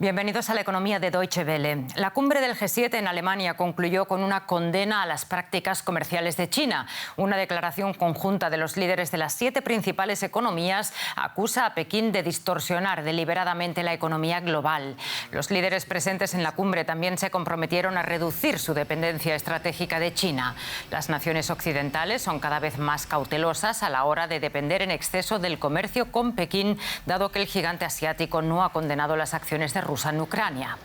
Bienvenidos a la economía de Deutsche Welle. La cumbre del G7 en Alemania concluyó con una condena a las prácticas comerciales de China. Una declaración conjunta de los líderes de las 7 principales economías acusa a Pekín de distorsionar deliberadamente la economía global. Los líderes presentes en la cumbre también se comprometieron a reducir su dependencia estratégica de China. Las naciones occidentales son cada vez más cautelosas a la hora de depender en exceso del comercio con Pekín, dado que el gigante asiático no ha condenado las acciones de Rusia en Ucrania.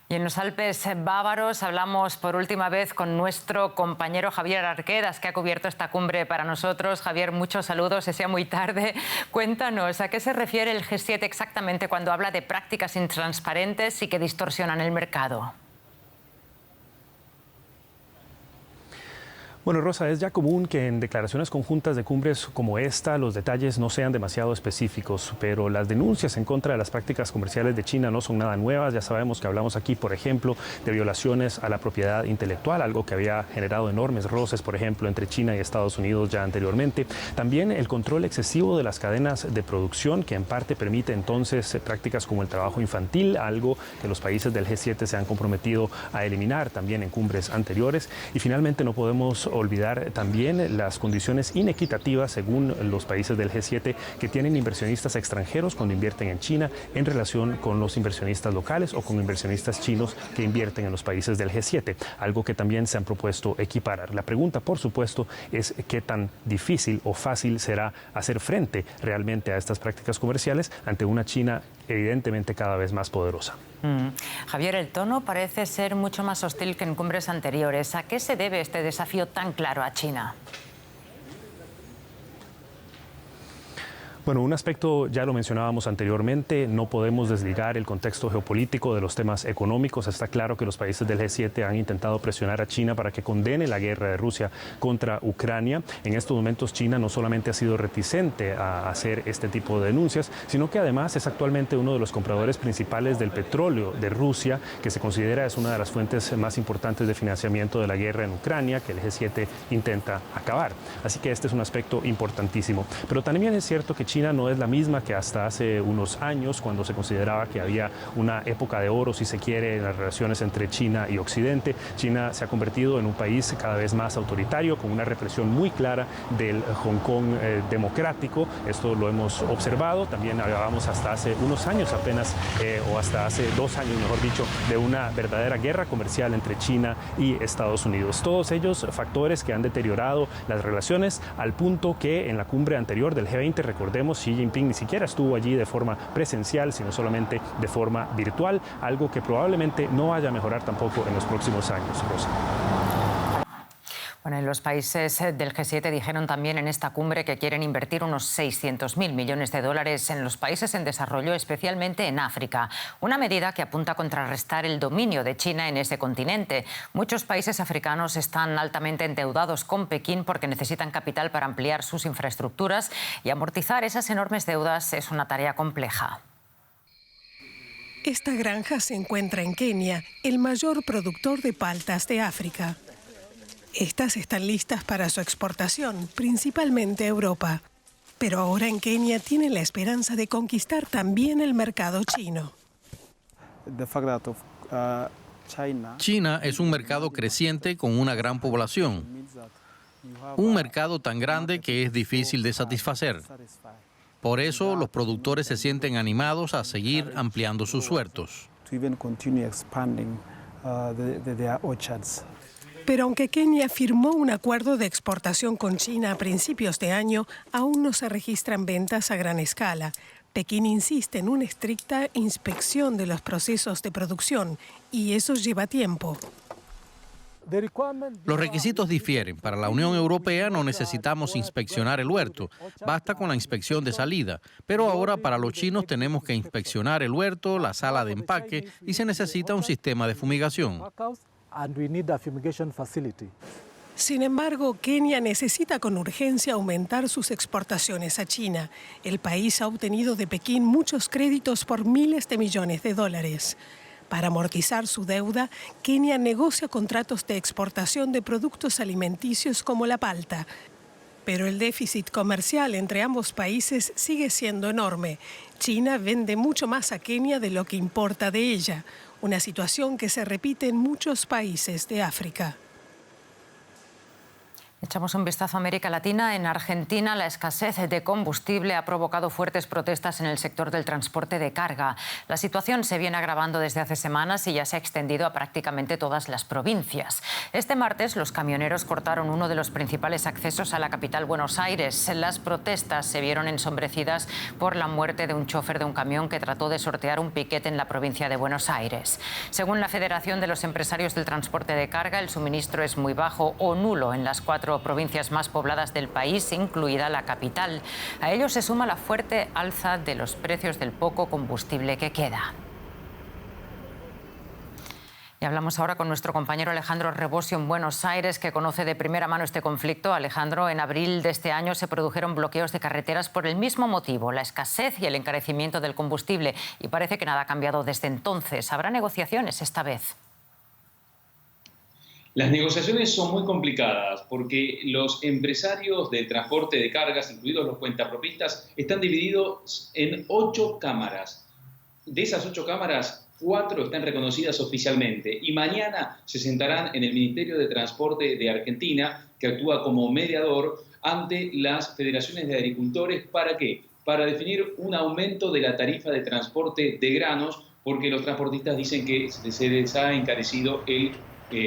Y en los Alpes bávaros hablamos por última vez con nuestro compañero Javier Arquedas, que ha cubierto esta cumbre para nosotros. Javier, muchos saludos, sea muy tarde. Cuéntanos, ¿a qué se refiere el G7 exactamente cuando habla de prácticas intransparentes y que distorsionan el mercado? Bueno, Rosa, es ya común que en declaraciones conjuntas de cumbres como esta los detalles no sean demasiado específicos, pero las denuncias en contra de las prácticas comerciales de China no son nada nuevas. Ya sabemos que hablamos aquí, por ejemplo, de violaciones a la propiedad intelectual, algo que había generado enormes roces, por ejemplo, entre China y Estados Unidos ya anteriormente. También el control excesivo de las cadenas de producción, que en parte permite entonces prácticas como el trabajo infantil, algo que los países del G7 se han comprometido a eliminar también en cumbres anteriores. Y finalmente no podemos olvidar también las condiciones inequitativas según los países del G7 que tienen inversionistas extranjeros cuando invierten en China en relación con los inversionistas locales o con inversionistas chinos que invierten en los países del G7, algo que también se han propuesto equiparar. La pregunta, por supuesto, es qué tan difícil o fácil será hacer frente realmente a estas prácticas comerciales ante una China evidentemente cada vez más poderosa. Javier, el tono parece ser mucho más hostil que en cumbres anteriores. ¿A qué se debe este desafío tan claro a China? Bueno, un aspecto ya lo mencionábamos anteriormente, no podemos desligar el contexto geopolítico de los temas económicos. Está claro que los países del G7 han intentado presionar a China para que condene la guerra de Rusia contra Ucrania. En estos momentos China no solamente ha sido reticente a hacer este tipo de denuncias, sino que además es actualmente uno de los compradores principales del petróleo de Rusia, que se considera es una de las fuentes más importantes de financiamiento de la guerra en Ucrania, que el G7 intenta acabar. Así que este es un aspecto importantísimo. Pero también es cierto que China no es la misma que hasta hace unos años, cuando se consideraba que había una época de oro, si se quiere, en las relaciones entre China y Occidente. China se ha convertido en un país cada vez más autoritario, con una represión muy clara del Hong Kong democrático. Esto lo hemos observado. También hablábamos hasta hace unos años apenas, o hasta hace 2 años, mejor dicho, de una verdadera guerra comercial entre China y Estados Unidos. Todos ellos factores que han deteriorado las relaciones al punto que en la cumbre anterior del G20, recordemos, Xi Jinping ni siquiera estuvo allí de forma presencial, sino solamente de forma virtual, algo que probablemente no vaya a mejorar tampoco en los próximos años, Rosa. Bueno, los países del G7 dijeron también en esta cumbre que quieren invertir unos 600.000 millones de dólares en los países en desarrollo, especialmente en África. Una medida que apunta a contrarrestar el dominio de China en ese continente. Muchos países africanos están altamente endeudados con Pekín porque necesitan capital para ampliar sus infraestructuras y amortizar esas enormes deudas es una tarea compleja. Esta granja se encuentra en Kenia, el mayor productor de paltas de África. Estas están listas para su exportación, principalmente a Europa. Pero ahora en Kenia tienen la esperanza de conquistar también el mercado chino. China es un mercado creciente con una gran población. Un mercado tan grande que es difícil de satisfacer. Por eso los productores se sienten animados a seguir ampliando sus huertos. Pero aunque Kenia firmó un acuerdo de exportación con China a principios de año, aún no se registran ventas a gran escala. Pekín insiste en una estricta inspección de los procesos de producción y eso lleva tiempo. Los requisitos difieren. Para la Unión Europea no necesitamos inspeccionar el huerto, basta con la inspección de salida. Pero ahora para los chinos tenemos que inspeccionar el huerto, la sala de empaque y se necesita un sistema de fumigación. Sin embargo, Kenia necesita con urgencia aumentar sus exportaciones a China. El país ha obtenido de Pekín muchos créditos por miles de millones de dólares. Para amortizar su deuda, Kenia negocia contratos de exportación de productos alimenticios como la palta. Pero el déficit comercial entre ambos países sigue siendo enorme. China vende mucho más a Kenia de lo que importa de ella, una situación que se repite en muchos países de África. Echamos un vistazo a América Latina. En Argentina, la escasez de combustible ha provocado fuertes protestas en el sector del transporte de carga. La situación se viene agravando desde hace semanas y ya se ha extendido a prácticamente todas las provincias. Este martes, los camioneros cortaron uno de los principales accesos a la capital, Buenos Aires. Las protestas se vieron ensombrecidas por la muerte de un chofer de un camión que trató de sortear un piquete en la provincia de Buenos Aires. Según la Federación de los Empresarios del Transporte de Carga, el suministro es muy bajo o nulo en las 4 provincias más pobladas del país, incluida la capital. A ello se suma la fuerte alza de los precios del poco combustible que queda. Y hablamos ahora con nuestro compañero Alejandro Rebosio en Buenos Aires, que conoce de primera mano este conflicto. Alejandro, en abril de este año se produjeron bloqueos de carreteras por el mismo motivo, la escasez y el encarecimiento del combustible. Y parece que nada ha cambiado desde entonces. ¿Habrá negociaciones esta vez? Las negociaciones son muy complicadas porque los empresarios de transporte de cargas, incluidos los cuentapropistas, están divididos en 8 cámaras. De esas 8 cámaras, 4 están reconocidas oficialmente y mañana se sentarán en el Ministerio de Transporte de Argentina, que actúa como mediador ante las federaciones de agricultores. ¿Para qué? Para definir un aumento de la tarifa de transporte de granos, porque los transportistas dicen que se les ha encarecido el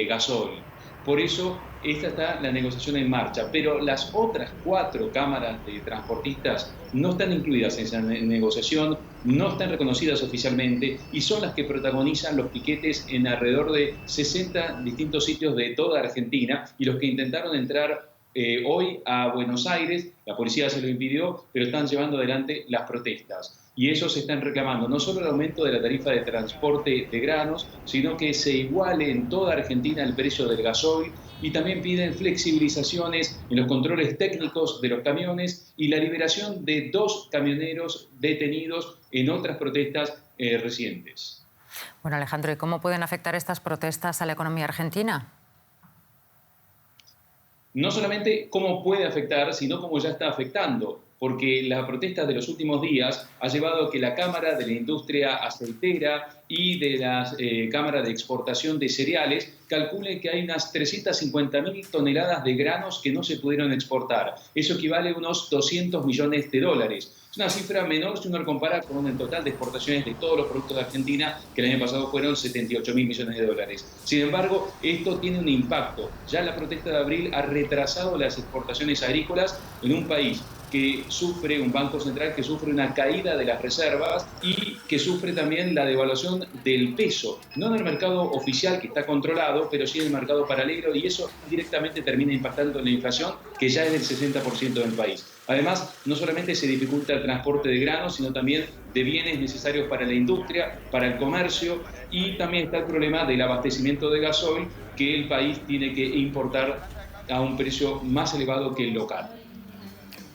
gasoil. Por eso, esta está la negociación en marcha, pero las otras 4 cámaras de transportistas no están incluidas en esa negociación, no están reconocidas oficialmente y son las que protagonizan los piquetes en alrededor de 60 distintos sitios de toda Argentina, y los que intentaron entrar hoy a Buenos Aires, la policía se lo impidió, pero están llevando adelante las protestas. Y ellos están reclamando no solo el aumento de la tarifa de transporte de granos, sino que se iguale en toda Argentina el precio del gasoil, y también piden flexibilizaciones en los controles técnicos de los camiones y la liberación de 2 camioneros detenidos en otras protestas recientes. Bueno, Alejandro, ¿y cómo pueden afectar estas protestas a la economía argentina? No solamente cómo puede afectar, sino cómo ya está afectando, porque la protesta de los últimos días ha llevado a que la Cámara de la Industria Aceitera y de la Cámara de Exportación de Cereales calcule que hay unas 350.000 toneladas de granos que no se pudieron exportar. Eso equivale a unos $200 millones. Es una cifra menor si uno lo compara con el total de exportaciones de todos los productos de Argentina, que el año pasado fueron $78.000 millones. Sin embargo, esto tiene un impacto. Ya la protesta de abril ha retrasado las exportaciones agrícolas en un país que sufre, un banco central que sufre una caída de las reservas y que sufre también la devaluación del peso, no en el mercado oficial, que está controlado, pero sí en el mercado paralelo, y eso directamente termina impactando en la inflación, que ya es del 60% del país. Además, no solamente se dificulta el transporte de granos, sino también de bienes necesarios para la industria, para el comercio, y también está el problema del abastecimiento de gasoil, que el país tiene que importar a un precio más elevado que el local.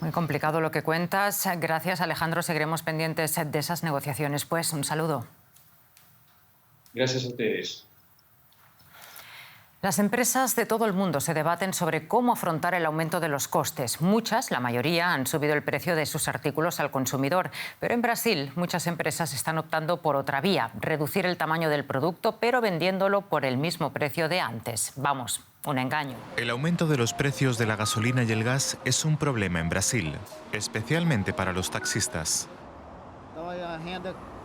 Muy complicado lo que cuentas. Gracias, Alejandro. Seguiremos pendientes de esas negociaciones. Pues un saludo. Gracias a ustedes. Las empresas de todo el mundo se debaten sobre cómo afrontar el aumento de los costes. Muchas, la mayoría, han subido el precio de sus artículos al consumidor. Pero en Brasil, muchas empresas están optando por otra vía, reducir el tamaño del producto, pero vendiéndolo por el mismo precio de antes. Vamos, un engaño. El aumento de los precios de la gasolina y el gas es un problema en Brasil, especialmente para los taxistas.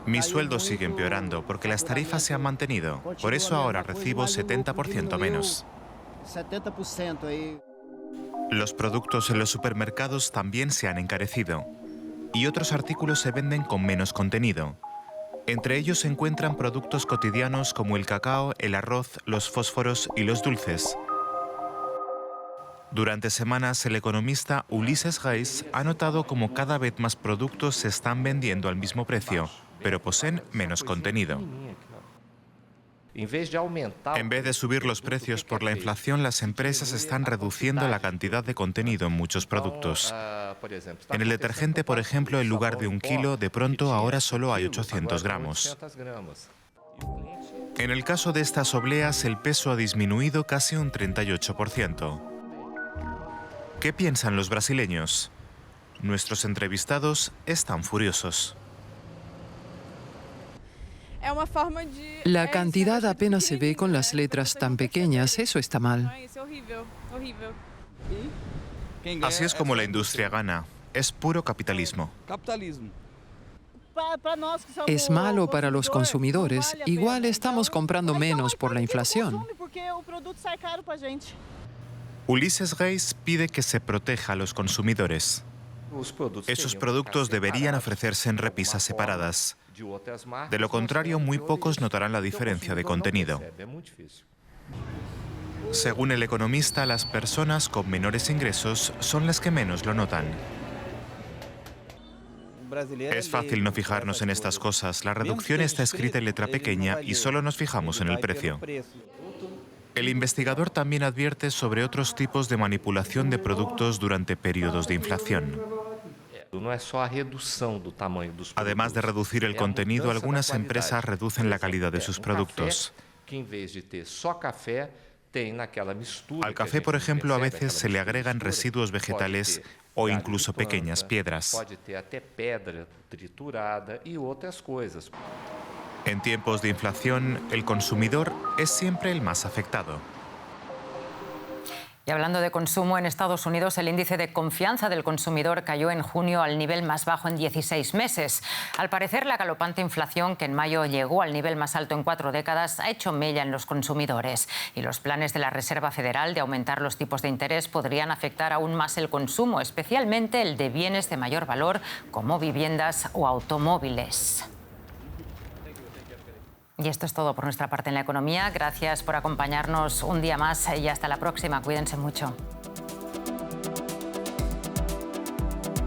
Mi sueldo sigue empeorando porque las tarifas se han mantenido. Por eso ahora recibo 70% menos. Los productos en los supermercados también se han encarecido. Y otros artículos se venden con menos contenido. Entre ellos se encuentran productos cotidianos como el cacao, el arroz, los fósforos y los dulces. Durante semanas, el economista Ulises Reis ha notado cómo cada vez más productos se están vendiendo al mismo precio, pero poseen menos contenido. En vez de subir los precios por la inflación, las empresas están reduciendo la cantidad de contenido en muchos productos. En el detergente, por ejemplo, en lugar de 1 kilo, de pronto ahora solo hay 800 gramos. En el caso de estas obleas, el peso ha disminuido casi un 38%. ¿Qué piensan los brasileños? Nuestros entrevistados están furiosos. La cantidad apenas se ve con las letras tan pequeñas, eso está mal. Así es como la industria gana. Es puro capitalismo. Es malo para los consumidores. Igual estamos comprando menos por la inflación. Ulises Reis pide que se proteja a los consumidores. Esos productos deberían ofrecerse en repisas separadas. De lo contrario, muy pocos notarán la diferencia de contenido. Según el economista, las personas con menores ingresos son las que menos lo notan. Es fácil no fijarnos en estas cosas. La reducción está escrita en letra pequeña y solo nos fijamos en el precio. El investigador también advierte sobre otros tipos de manipulación de productos durante periodos de inflación. Además de reducir el contenido, algunas empresas reducen la calidad de sus productos. Al café, por ejemplo, a veces se le agregan residuos vegetales o incluso pequeñas piedras. En tiempos de inflación, el consumidor es siempre el más afectado. Y hablando de consumo, en Estados Unidos el índice de confianza del consumidor cayó en junio al nivel más bajo en 16 meses. Al parecer, la galopante inflación, que en mayo llegó al nivel más alto en 4 décadas, ha hecho mella en los consumidores. Y los planes de la Reserva Federal de aumentar los tipos de interés podrían afectar aún más el consumo, especialmente el de bienes de mayor valor como viviendas o automóviles. Y esto es todo por nuestra parte en la economía. Gracias por acompañarnos un día más y hasta la próxima. Cuídense mucho.